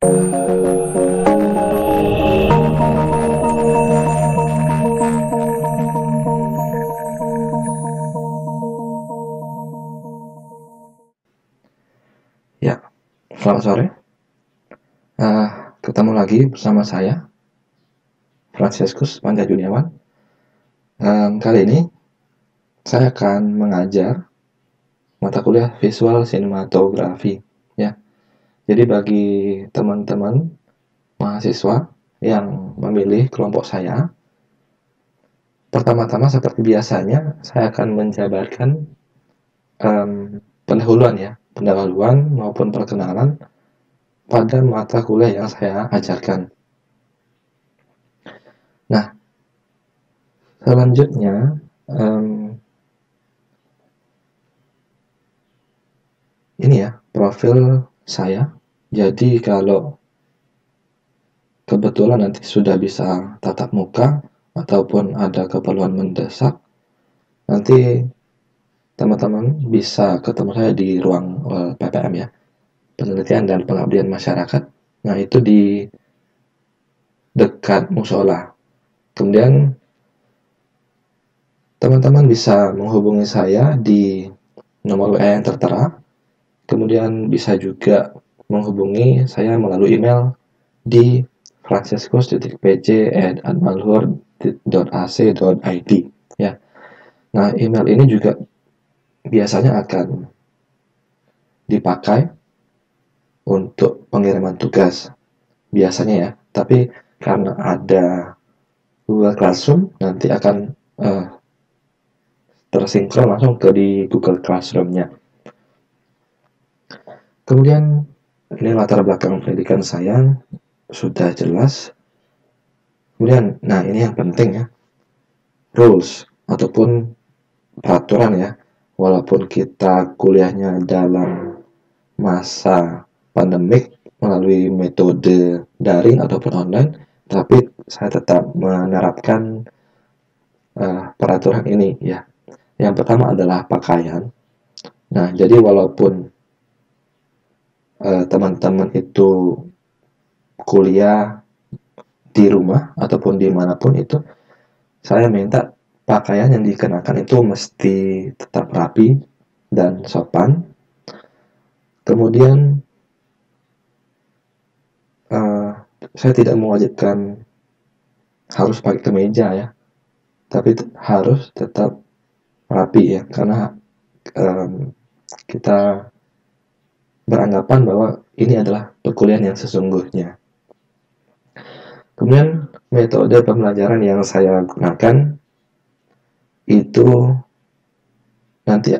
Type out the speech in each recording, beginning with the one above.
Ya, selamat sore. Ketemu lagi bersama saya, Francescus Manja Juniawan. Kali ini saya akan mengajar mata kuliah visual sinematografi. Ya, jadi bagi teman-teman mahasiswa yang memilih kelompok saya, pertama-tama seperti biasanya saya akan menjabarkan pendahuluan maupun perkenalan pada mata kuliah yang saya ajarkan. Nah, selanjutnya ini ya profil saya. Jadi kalau kebetulan nanti sudah bisa tatap muka ataupun ada keperluan mendesak, nanti teman-teman bisa ketemu saya di ruang PPM ya, penelitian dan pengabdian masyarakat. Nah, itu di dekat musola. Kemudian teman-teman bisa menghubungi saya di nomor WA yang tertera. Kemudian bisa juga menghubungi saya melalui email di francescus.pj@admalhur.ac.id ya. Nah, email ini juga biasanya akan dipakai untuk pengiriman tugas biasanya ya. Tapi karena ada Google Classroom, nanti akan tersinkron langsung ke di Google Classroom-nya. Kemudian ini latar belakang pendidikan saya sudah jelas. Kemudian, nah ini yang penting ya, rules ataupun peraturan ya. Walaupun kita kuliahnya dalam masa pandemik melalui metode daring ataupun online, tapi saya tetap menerapkan peraturan ini ya. Yang pertama adalah pakaian. Nah, jadi walaupun teman-teman itu kuliah di rumah ataupun dimanapun itu, saya minta pakaian yang dikenakan itu mesti tetap rapi dan sopan. Kemudian saya tidak mewajibkan harus pakai kemeja ya, tapi harus tetap rapi ya, karena kita beranggapan bahwa ini adalah perkuliahan yang sesungguhnya. Kemudian metode pembelajaran yang saya gunakan itu nanti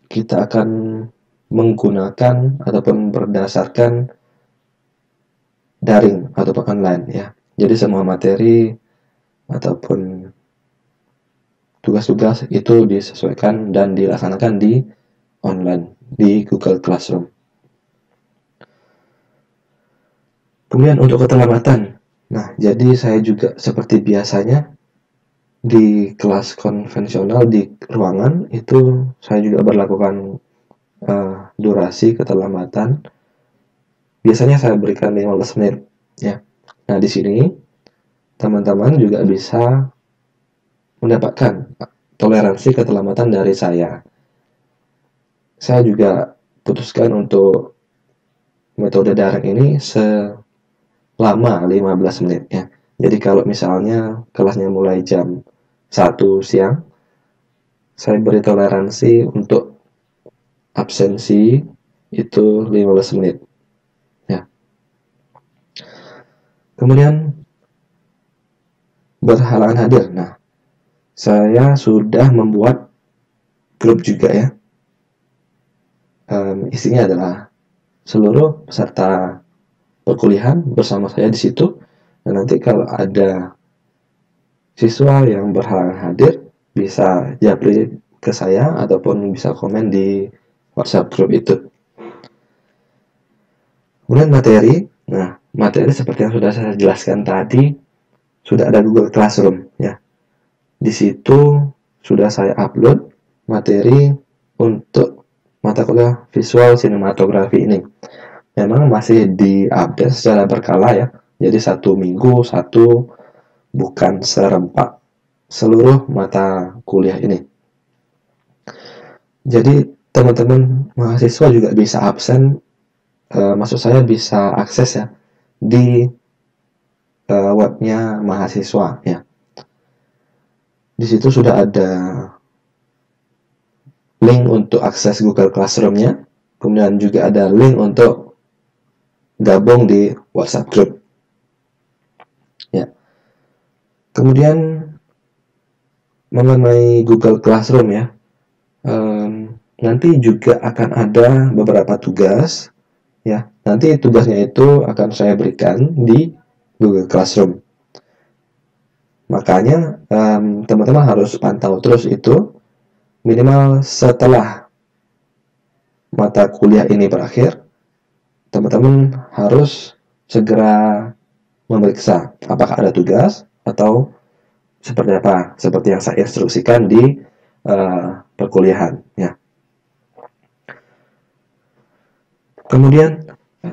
kita akan menggunakan ataupun berdasarkan daring ataupun online ya. Jadi semua materi ataupun tugas-tugas itu disesuaikan dan dilaksanakan di online di Google Classroom. Kemudian untuk keterlambatan, nah jadi saya juga seperti biasanya di kelas konvensional di ruangan itu saya juga berlakukan durasi keterlambatan. Biasanya saya berikan 15 menit ya. Nah, di sini teman-teman juga bisa mendapatkan toleransi keterlambatan dari saya. Saya juga putuskan untuk metode daring ini selama 15 menit ya. Jadi kalau misalnya kelasnya mulai jam 1 siang, saya beri toleransi untuk absensi itu 15 menit ya. Kemudian berhalangan hadir. Nah, saya sudah membuat grup juga ya. Isinya adalah seluruh peserta perkuliahan bersama saya di situ. Dan nanti kalau ada siswa yang berhalangan hadir, bisa japri ke saya ataupun bisa komen di WhatsApp grup itu. Kemudian materi. Nah, materi seperti yang sudah saya jelaskan tadi, sudah ada Google Classroom ya. Di situ sudah saya upload materi untuk mata kuliah visual sinematografi ini. memang masih diupdate secara berkala ya. Jadi 1 minggu satu, bukan serempak seluruh mata kuliah ini. Jadi teman-teman mahasiswa juga bisa absen, maksud saya bisa akses ya di webnya mahasiswa ya. Di situ sudah ada link untuk akses Google Classroom-nya, kemudian juga ada link untuk gabung di WhatsApp group. Ya. Kemudian mengenai Google Classroom ya, nanti juga akan ada beberapa tugas ya. Nanti tugasnya itu akan saya berikan di Google Classroom. Makanya teman-teman harus pantau terus itu minimal setelah mata kuliah ini berakhir. Teman-teman harus segera memeriksa apakah ada tugas atau seperti apa, seperti yang saya instruksikan di perkuliahan ya. Kemudian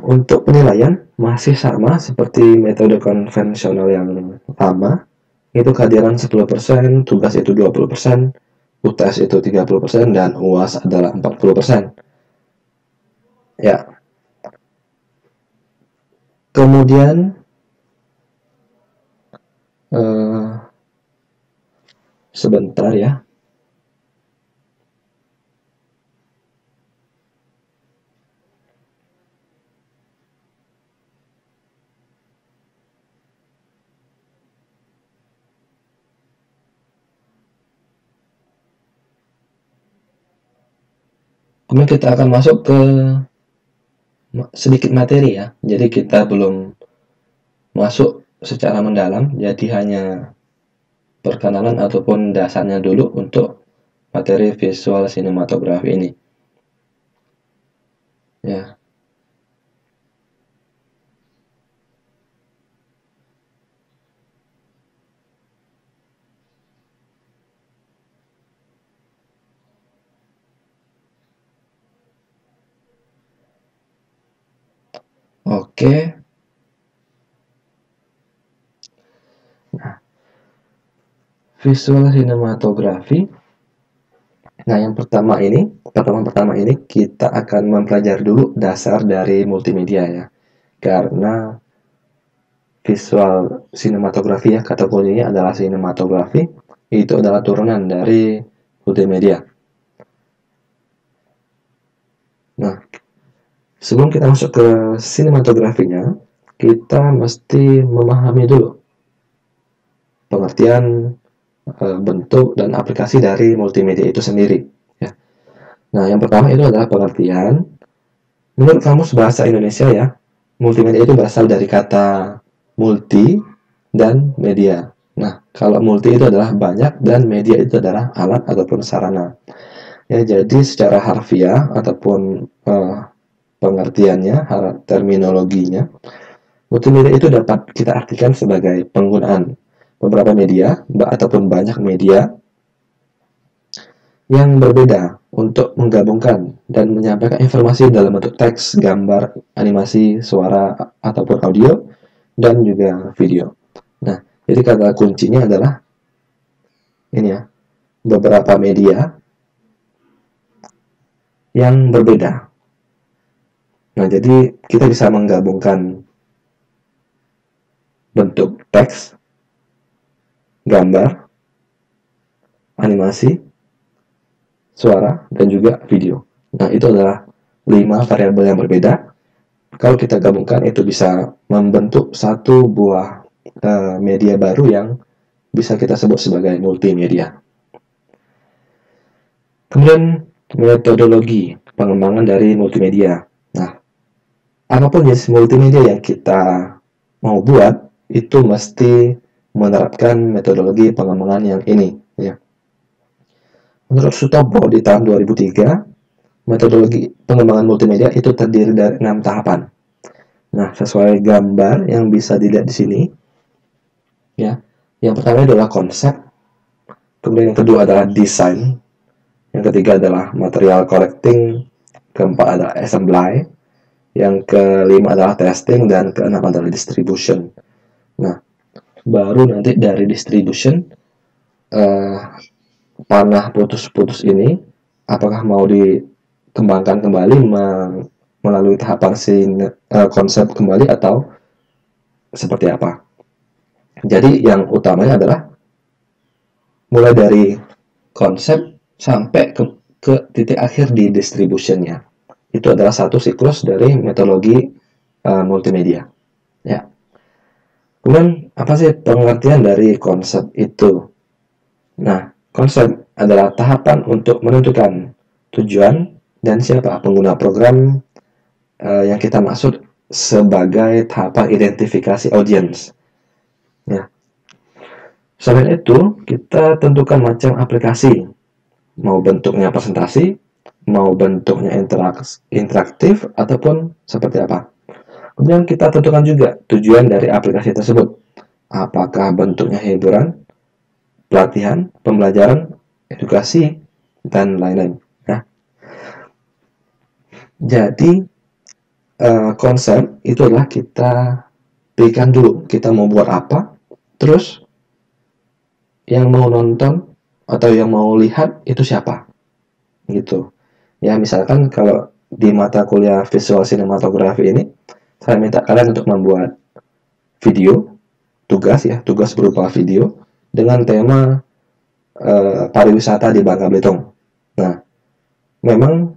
untuk penilaian masih sama seperti metode konvensional yang lama, itu kehadiran 10%, tugas itu 20%, UTS itu 30%, dan UAS adalah 40%. Ya. Kemudian sebentar ya. Kemudian kita akan masuk ke sedikit materi ya. Jadi kita belum masuk secara mendalam, jadi hanya perkenalan ataupun dasarnya dulu untuk materi visual sinematografi ini. Ya. Oke. Nah, visual sinematografi. Nah, yang pertama ini kita akan mempelajari dulu dasar dari multimedia ya. Karena visual sinematografi ya, kategorinya adalah sinematografi, itu adalah turunan dari multimedia. Nah, sebelum kita masuk ke sinematografinya, kita mesti memahami dulu pengertian bentuk dan aplikasi dari multimedia itu sendiri ya. Nah, yang pertama itu adalah pengertian. Menurut Kamus Bahasa Indonesia ya, multimedia itu berasal dari kata multi dan media. Nah, kalau multi itu adalah banyak dan media itu adalah alat ataupun sarana. Ya, jadi secara harfiah ataupun pengertiannya, terminologinya, multimedia itu dapat kita artikan sebagai penggunaan beberapa media ataupun banyak media yang berbeda untuk menggabungkan dan menyampaikan informasi dalam bentuk teks, gambar, animasi, suara, ataupun audio, dan juga video. Nah, jadi kata kuncinya adalah ini ya, beberapa media yang berbeda. Nah, jadi kita bisa menggabungkan bentuk teks, gambar, animasi, suara, dan juga video. Nah, itu adalah 5 variabel yang berbeda. Kalau kita gabungkan, itu bisa membentuk satu buah media baru yang bisa kita sebut sebagai multimedia. Kemudian metodologi pengembangan dari multimedia. Nah, apapun jenis multimedia yang kita mau buat, itu mesti menerapkan metodologi pengembangan yang ini ya. Menurut Sutopo di tahun 2003, metodologi pengembangan multimedia itu terdiri dari 6 tahapan. Nah, sesuai gambar yang bisa dilihat di sini ya. Yang pertama adalah konsep, kemudian yang kedua adalah desain, yang ketiga adalah material collecting, keempat adalah assembly, yang kelima adalah testing, dan keenam adalah distribution. Nah, baru nanti dari distribution, panah putus-putus ini apakah mau dikembangkan kembali melalui tahapan konsep kembali atau seperti apa. Jadi yang utamanya adalah mulai dari konsep sampai ke titik akhir di distributionnya. Itu adalah satu siklus dari metodologi multimedia. Ya. Kemudian apa sih pengertian dari konsep itu? Nah, konsep adalah tahapan untuk menentukan tujuan dan siapa pengguna program yang kita maksud sebagai tahapan identifikasi audiens. Ya. Selain itu, kita tentukan macam aplikasi, mau bentuknya presentasi, mau bentuknya interaktif, ataupun seperti apa. Kemudian kita tentukan juga tujuan dari aplikasi tersebut. Apakah bentuknya hiburan, pelatihan, pembelajaran, edukasi, dan lain-lain. Nah, jadi konsep itu adalah kita pilihkan dulu kita mau buat apa, terus yang mau nonton atau yang mau lihat itu siapa, gitu. Ya, misalkan kalau di mata kuliah visual sinematografi ini, saya minta kalian untuk membuat video, tugas berupa video dengan tema pariwisata di Bangka Belitung. Nah, memang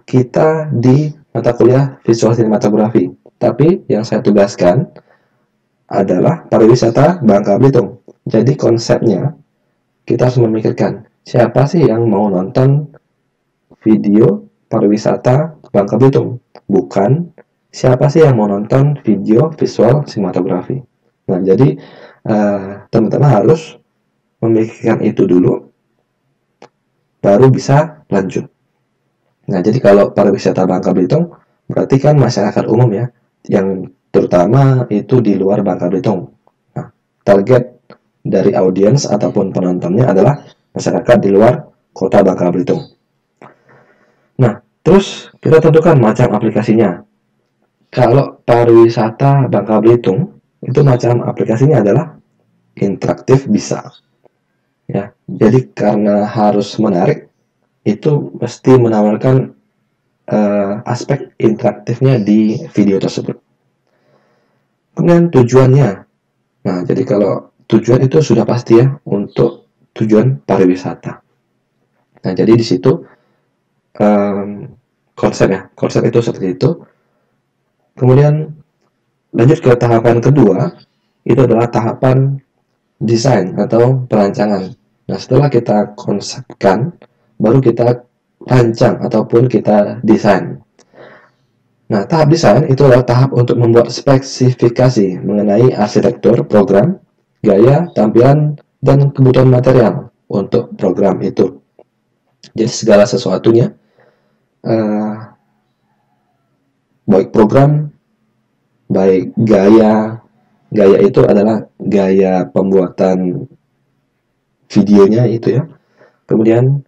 kita di mata kuliah visual sinematografi, tapi yang saya tugaskan adalah pariwisata Bangka Belitung. Jadi konsepnya kita harus memikirkan siapa sih yang mau nonton video pariwisata Bangka Belitung, bukan siapa sih yang mau nonton video visual sinematografi. Nah, jadi teman-teman harus memikirkan itu dulu, baru bisa lanjut. Nah, jadi kalau pariwisata Bangka Belitung berarti kan masyarakat umum ya, yang terutama itu di luar Bangka Belitung. Nah, target dari audiens ataupun penontonnya adalah masyarakat di luar kota Bangka Belitung. Nah, terus kita tentukan macam aplikasinya. Kalau pariwisata Bangka Belitung, itu macam aplikasinya adalah interaktif bisa. Ya, jadi karena harus menarik, itu mesti menawarkan aspek interaktifnya di video tersebut. Kemudian tujuannya. Nah, jadi kalau tujuan itu sudah pasti ya untuk tujuan pariwisata. Nah, jadi di situ konsep itu seperti itu. Kemudian lanjut ke tahapan kedua, itu adalah tahapan desain atau perancangan. Nah, setelah kita konsepkan, baru kita rancang ataupun kita desain. Nah, tahap desain itu adalah tahap untuk membuat spesifikasi mengenai arsitektur program, gaya, tampilan, dan kebutuhan material untuk program itu. Jadi segala sesuatunya, baik program, baik gaya itu adalah gaya pembuatan videonya itu ya. Kemudian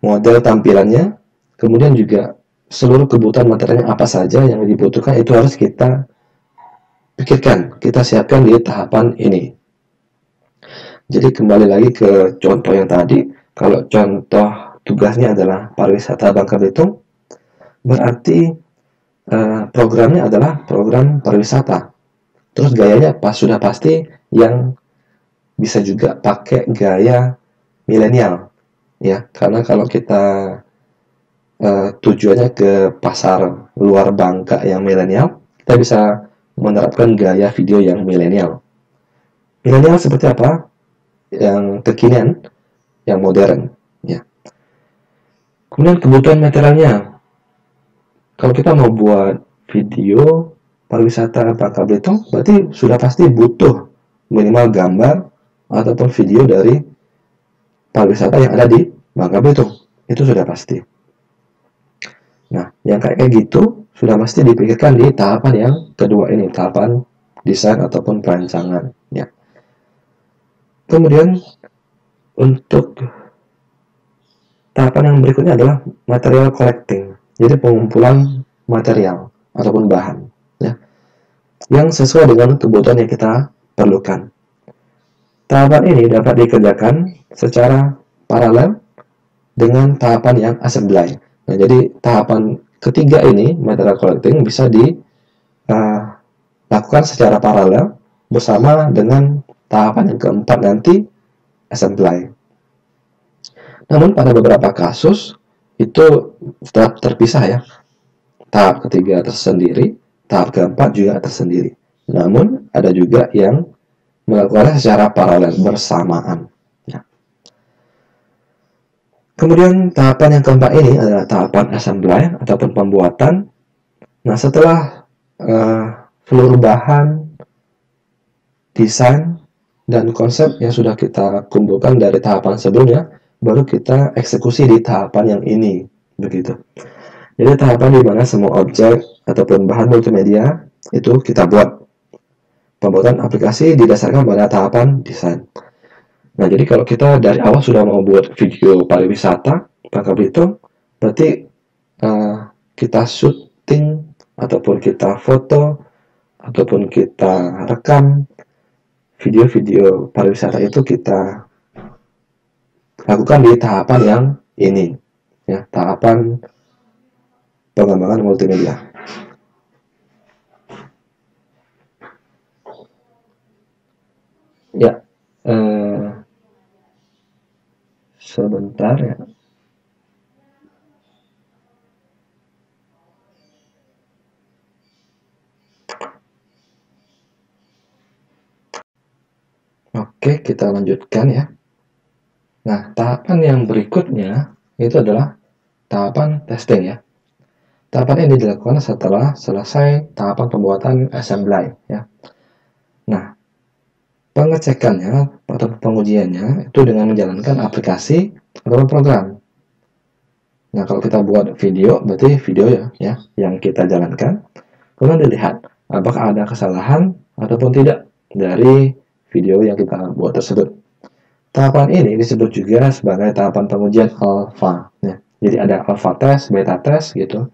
model tampilannya, kemudian juga seluruh kebutuhan materialnya apa saja yang dibutuhkan itu harus kita pikirkan, kita siapkan di tahapan ini. Jadi kembali lagi ke contoh yang tadi, kalau contoh tugasnya adalah pariwisata Bangka Belitung, berarti programnya adalah program pariwisata. Terus gayanya sudah pasti yang bisa juga pakai gaya milenial, ya, karena kalau kita tujuannya ke pasar luar Bangka yang milenial, kita bisa menerapkan gaya video yang milenial. Milenial seperti apa? Yang kekinian, yang modern, ya. Kemudian kebutuhan materialnya. Kalau kita mau buat video pariwisata Bangka Belitung, berarti sudah pasti butuh minimal gambar ataupun video dari pariwisata yang ada di Bangka Belitung. Itu sudah pasti. Nah, yang kayak gitu sudah pasti dipikirkan di tahapan yang kedua ini, tahapan desain ataupun perancangan. Ya. Kemudian untuk tahapan yang berikutnya adalah material collecting. Jadi pengumpulan material ataupun bahan ya, yang sesuai dengan kebutuhan yang kita perlukan. Tahapan ini dapat dikerjakan secara paralel dengan tahapan yang assembly. Nah, jadi tahapan ketiga ini, material collecting, bisa dilakukan secara paralel bersama dengan tahapan yang keempat nanti, assembly. Namun pada beberapa kasus itu tetap terpisah ya. Tahap ketiga tersendiri, tahap keempat juga tersendiri. Namun ada juga yang melakukannya secara paralel bersamaan. Ya. Kemudian tahapan yang keempat ini adalah tahapan assembly ataupun pembuatan. Nah, setelah seluruh bahan, desain, dan konsep yang sudah kita kumpulkan dari tahapan sebelumnya, baru kita eksekusi di tahapan yang ini, begitu. Jadi tahapan di mana semua objek ataupun bahan multimedia itu kita buat. Pembuatan aplikasi didasarkan pada tahapan desain. Nah, jadi kalau kita dari awal sudah mau buat video pariwisata Bangka Belitung, berarti kita syuting ataupun kita foto ataupun kita rekam video-video pariwisata itu kita lakukan di tahapan yang ini, ya, tahapan pengembangan multimedia. Ya, sebentar ya. Oke, kita lanjutkan ya. Nah, tahapan yang berikutnya itu adalah tahapan testing ya. Tahapan ini dilakukan setelah selesai tahapan pembuatan assembly ya. Nah, pengecekannya atau pengujiannya itu dengan menjalankan aplikasi atau program. Nah, kalau kita buat video, berarti video ya yang kita jalankan. Kemudian dilihat apakah ada kesalahan ataupun tidak dari video yang kita buat tersebut. Tahapan ini disebut juga sebagai tahapan pengujian alpha. Ya. Jadi ada alpha test, beta test gitu,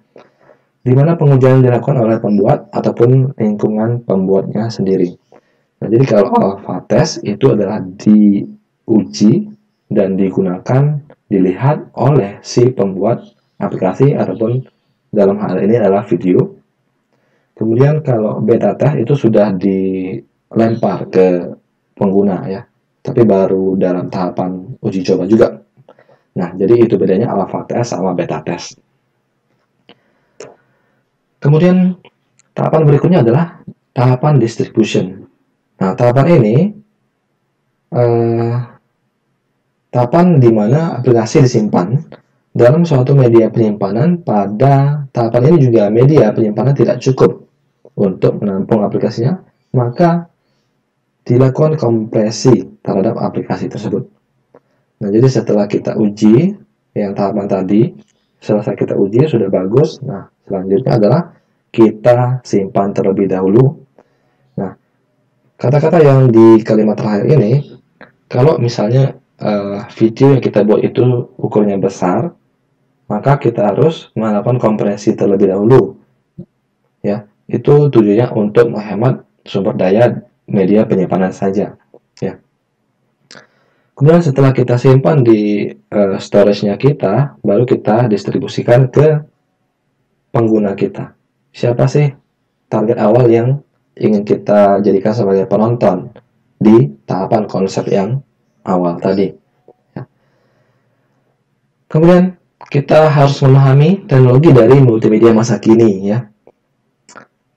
di mana pengujian dilakukan oleh pembuat ataupun lingkungan pembuatnya sendiri. Nah, jadi kalau alpha test itu adalah diuji dan digunakan, dilihat oleh si pembuat aplikasi ataupun dalam hal ini adalah video. Kemudian kalau beta test itu sudah dilempar ke pengguna ya, tapi baru dalam tahapan uji coba juga. Nah, jadi itu bedanya alpha test sama beta test. Kemudian tahapan berikutnya adalah tahapan distribution. Nah, tahapan ini tahapan di mana aplikasi disimpan dalam suatu media penyimpanan. Pada tahapan ini juga media penyimpanan tidak cukup untuk menampung aplikasinya, maka dilakukan kompresi terhadap aplikasi tersebut. Nah, jadi setelah kita uji yang tahapan tadi, selesai kita uji sudah bagus. Nah, selanjutnya adalah kita simpan terlebih dahulu. Nah, kata-kata yang di kalimat terakhir ini, kalau misalnya video yang kita buat itu ukurnya besar, maka kita harus melakukan kompresi terlebih dahulu. Ya, itu tujuannya untuk menghemat sumber daya media penyimpanan saja. Ya. Kemudian setelah kita simpan di storage-nya kita, baru kita distribusikan ke pengguna kita. Siapa sih target awal yang ingin kita jadikan sebagai penonton di tahapan konsep yang awal tadi. Ya. Kemudian kita harus memahami teknologi dari multimedia masa kini ya.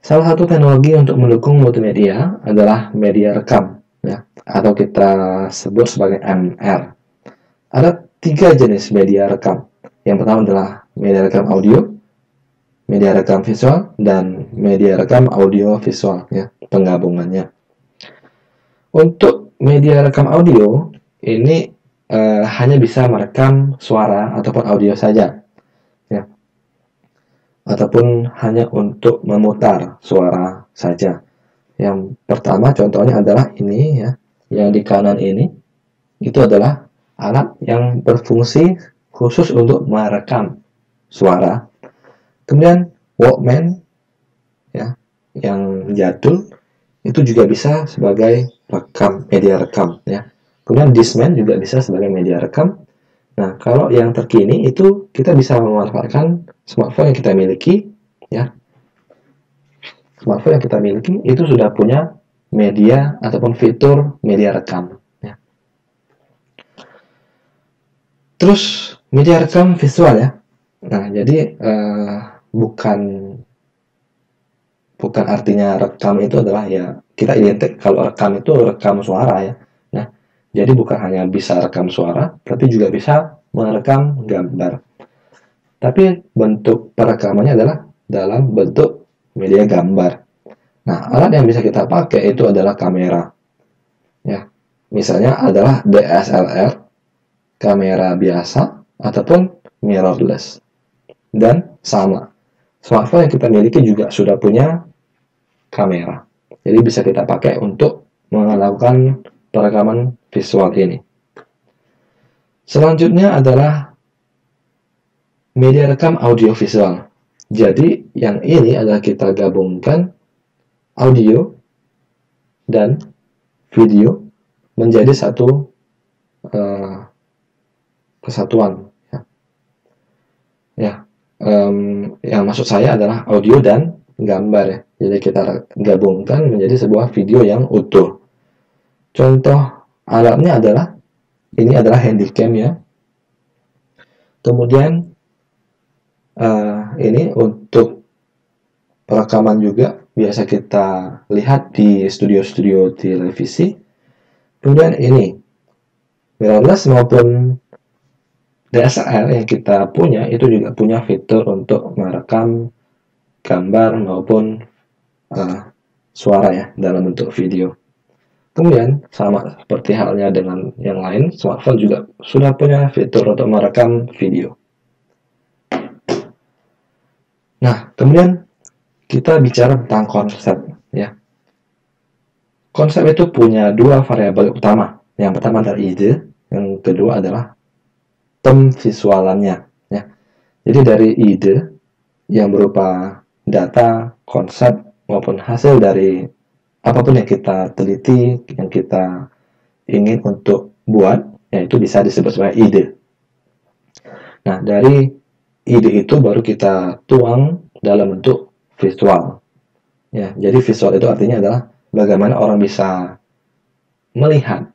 Salah satu teknologi untuk mendukung multimedia adalah media rekam ya, atau kita sebut sebagai MR. Ada 3 jenis media rekam. Yang pertama adalah media rekam audio, media rekam visual, dan media rekam audio visual ya, penggabungannya. Untuk media rekam audio ini hanya bisa merekam suara ataupun audio saja ya, ataupun hanya untuk memutar suara saja. Yang pertama contohnya adalah ini ya, yang di kanan ini itu adalah alat yang berfungsi khusus untuk merekam suara. Kemudian Walkman ya, yang jadul itu juga bisa sebagai media rekam ya. Kemudian Discman juga bisa sebagai media rekam. Nah, kalau yang terkini itu kita bisa memanfaatkan smartphone yang kita miliki ya. Smartphone yang kita miliki itu sudah punya media ataupun fitur media rekam ya. Terus media rekam visual ya. Nah, jadi bukan artinya rekam itu adalah ya kita identik kalau rekam itu rekam suara ya. Nah, jadi bukan hanya bisa rekam suara, tapi juga bisa merekam gambar. Tapi bentuk perekamannya adalah dalam bentuk media gambar. Nah, alat yang bisa kita pakai itu adalah kamera. Ya, misalnya adalah DSLR, kamera biasa, ataupun mirrorless. Dan sama, smartphone yang kita miliki juga sudah punya kamera. Jadi bisa kita pakai untuk melakukan perekaman visual ini. Selanjutnya adalah media rekam audiovisual. Jadi yang ini adalah kita gabungkan audio dan video menjadi satu kesatuan. Yang maksud saya adalah audio dan gambar ya. Jadi kita gabungkan menjadi sebuah video yang utuh. Contoh alatnya adalah ini adalah handycam ya. Kemudian ini untuk perekaman juga biasa kita lihat di studio-studio televisi. Kemudian ini mirrorless maupun DSLR yang kita punya itu juga punya fitur untuk merekam gambar maupun suara ya dalam bentuk video. Kemudian sama seperti halnya dengan yang lain, smartphone juga sudah punya fitur untuk merekam video. Nah, kemudian kita bicara tentang konsep ya. Konsep itu punya dua variabel utama. Yang pertama adalah ide, yang kedua adalah pemvisualannya ya. Jadi dari ide yang berupa data, konsep maupun hasil dari apapun yang kita teliti, yang kita ingin untuk buat, yaitu bisa disebut sebagai ide. Nah, dari ide itu baru kita tuang dalam bentuk visual. Ya, jadi visual itu artinya adalah bagaimana orang bisa melihat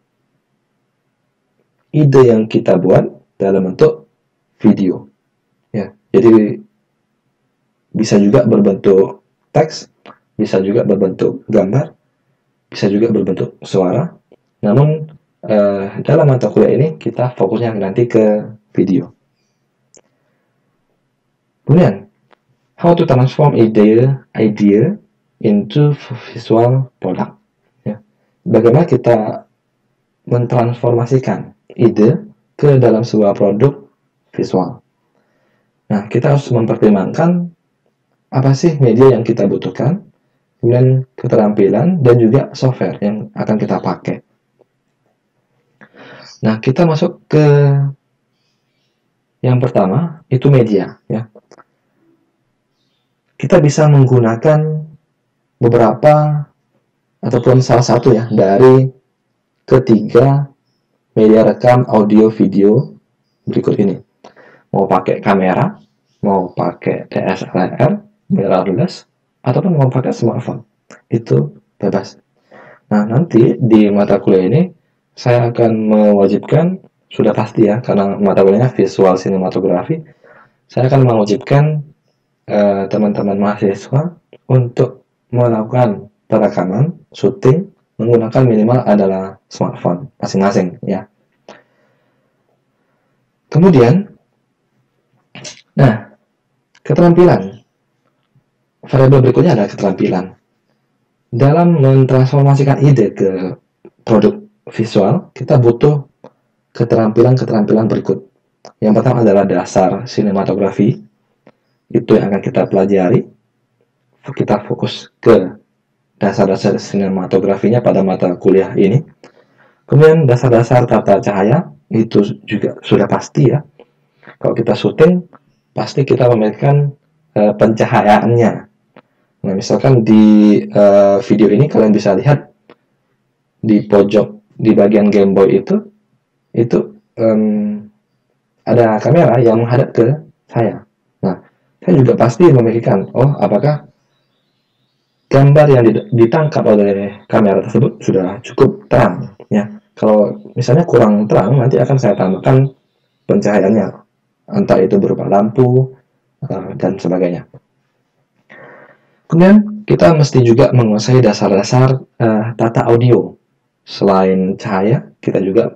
ide yang kita buat dalam bentuk video. Ya, jadi bisa juga berbentuk teks, bisa juga berbentuk gambar, bisa juga berbentuk suara. Namun dalam mata kuliah ini kita fokusnya nanti ke video. Kemudian, how to transform idea into visual product. Ya. Bagaimana kita mentransformasikan ide ke dalam sebuah produk visual. Nah, kita harus mempertimbangkan apa sih media yang kita butuhkan, kemudian keterampilan dan juga software yang akan kita pakai. Nah, kita masuk ke yang pertama, itu media ya. Kita bisa menggunakan beberapa ataupun salah satu ya dari ketiga media rekam audio video berikut ini. Mau pakai kamera, mau pakai DSLR, mirrorless, ataupun mau pakai smartphone. Itu bebas. Nah, nanti di mata kuliah ini saya akan mewajibkan, sudah pasti ya, karena mata kuliahnya visual sinematografi, saya akan mewajibkan teman-teman mahasiswa untuk melakukan perekaman, syuting, menggunakan minimal adalah smartphone masing-masing ya. Kemudian, nah, keterampilan. Variabel berikutnya adalah keterampilan. Dalam mentransformasikan ide ke produk visual, kita butuh keterampilan-keterampilan berikut. Yang pertama adalah dasar sinematografi. Itu yang akan kita pelajari. Kita fokus ke dasar-dasar sinematografinya pada mata kuliah ini. Kemudian dasar-dasar tata cahaya, itu juga sudah pasti ya. Kalau kita syuting, pasti kita memainkan pencahayaannya. Nah, misalkan di video ini kalian bisa lihat di pojok di bagian Game Boy itu ada kamera yang menghadap ke saya. Nah, saya juga pasti memikirkan, oh apakah gambar yang ditangkap oleh kamera tersebut sudah cukup terang, ya. Kalau misalnya kurang terang, nanti akan saya tambahkan pencahayaannya, entah itu berupa lampu dan sebagainya. Kemudian kita mesti juga menguasai dasar-dasar tata audio. Selain cahaya, kita juga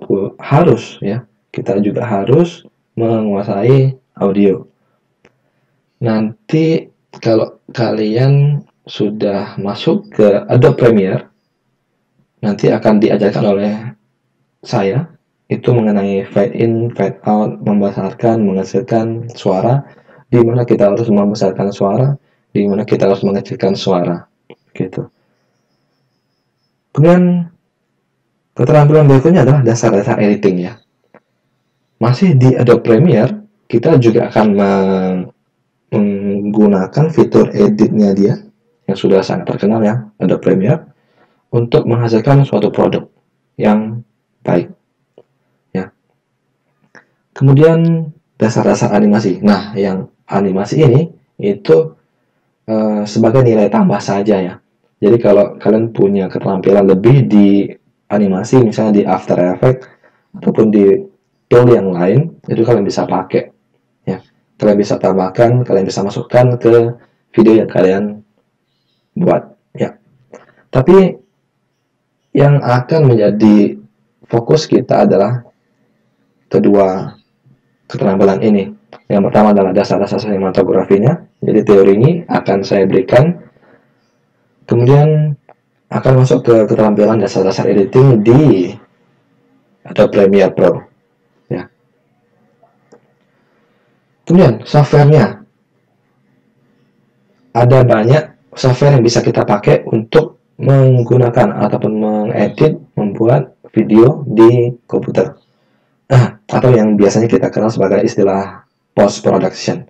harus menguasai audio. Nanti kalau kalian sudah masuk ke Adobe Premiere, nanti akan diajarkan oleh saya itu mengenai fade in, fade out, membesarkan, mengecilkan suara, di mana kita harus membesarkan suara, di mana kita harus mengecilkan suara, gitu. Kemudian keterampilan berikutnya adalah dasar-dasar editing, ya. Masih di Adobe Premiere, kita juga akan menggunakan fitur editnya dia yang sudah sangat terkenal, ya, Adobe Premiere, untuk menghasilkan suatu produk yang baik, ya. Kemudian dasar-dasar animasi. Nah, yang animasi ini itu sebagai nilai tambah saja, ya. Jadi kalau kalian punya keterampilan lebih di animasi, misalnya di After Effects ataupun di tool yang lain, itu kalian bisa pakai, ya. Kalian bisa tambahkan, kalian bisa masukkan ke video yang kalian buat, ya. Tapi yang akan menjadi fokus kita adalah kedua keterampilan ini. Yang pertama adalah dasar-dasar sinematografinya. Jadi teori ini akan saya berikan. Kemudian akan masuk ke keterampilan dasar-dasar editing di Adobe Premiere Pro, ya. Kemudian softwarenya, ada banyak software yang bisa kita pakai untuk menggunakan ataupun mengedit, membuat video di komputer, atau yang biasanya kita kenal sebagai istilah post production.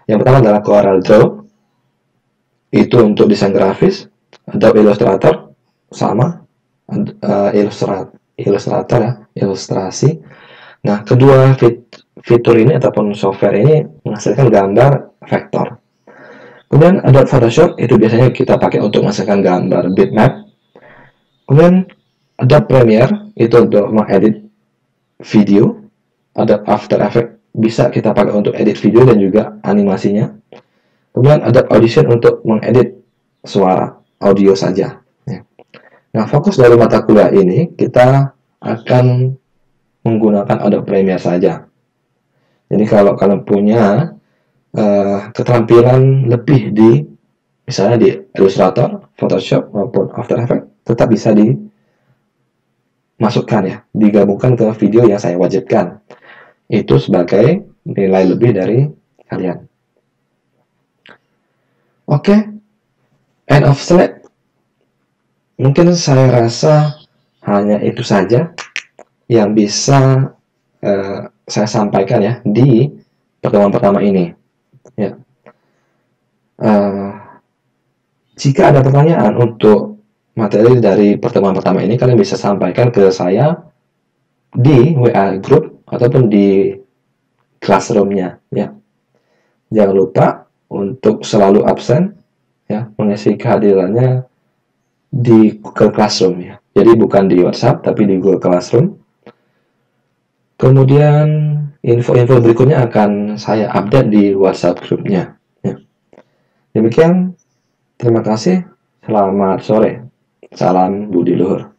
Yang pertama adalah Corel Draw, itu untuk desain grafis. Adobe Illustrator sama, Illustrator, ya, ilustrasi. Nah, kedua fitur ini ataupun software ini menghasilkan gambar vektor. Kemudian Adobe Photoshop, itu biasanya kita pakai untuk menghasilkan gambar bitmap. Kemudian Adobe Premiere itu untuk mengedit video. Adobe After Effects bisa kita pakai untuk edit video dan juga animasinya. Kemudian Adobe Audition untuk mengedit suara, audio saja, ya. Nah, fokus dari mata kuliah ini kita akan menggunakan Adobe Premiere saja. Jadi kalau kalian punya keterampilan lebih di misalnya di Illustrator, Photoshop maupun After Effects, tetap bisa dimasukkan, ya, digabungkan ke video yang saya wajibkan. Itu sebagai nilai lebih dari kalian. Oke, end of slide. Mungkin saya rasa hanya itu saja yang bisa saya sampaikan, ya, di pertemuan pertama ini, ya. Jika ada pertanyaan untuk materi dari pertemuan pertama ini, kalian bisa sampaikan ke saya di WA group ataupun di classroom-nya, ya. Jangan lupa untuk selalu absen, ya, mengisi kehadirannya di Google Classroom, ya. Jadi bukan di WhatsApp tapi di Google Classroom. Kemudian info-info berikutnya akan saya update di WhatsApp grupnya, ya. Demikian, terima kasih. Selamat sore. Salam Budi Luhur.